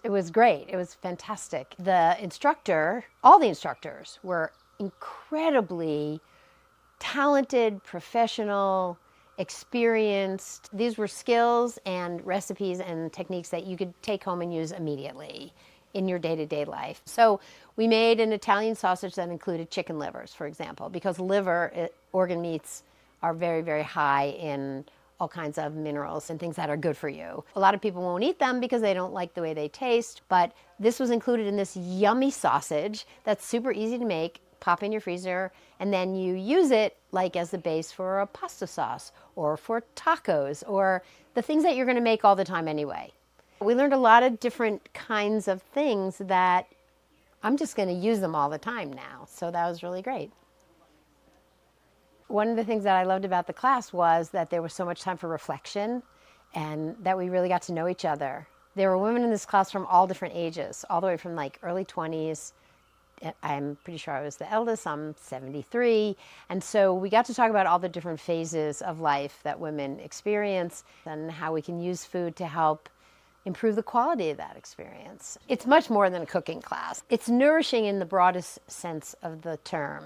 It was great. It was fantastic. The instructor, all the instructors were incredibly talented, professional, experienced. These were skills and recipes and techniques that you could take home and use immediately in your day-to-day life. So we made an Italian sausage that included chicken livers, for example, because organ meats are very, very high in all kinds of minerals and things that are good for you. A lot of people won't eat them because they don't like the way they taste, but this was included in this yummy sausage that's super easy to make, pop in your freezer, and then you use it like as the base for a pasta sauce or for tacos or the things that you're going to make all the time anyway. We learned a lot of different kinds of things that I'm just going to use them all the time now. So that was really great. One of the things that I loved about the class was that there was so much time for reflection and that we really got to know each other. There were women in this class from all different ages, all the way from like early 20s. I'm pretty sure I was the eldest. I'm 73. And so we got to talk about all the different phases of life that women experience and how we can use food to help improve the quality of that experience. It's much more than a cooking class. It's nourishing in the broadest sense of the term.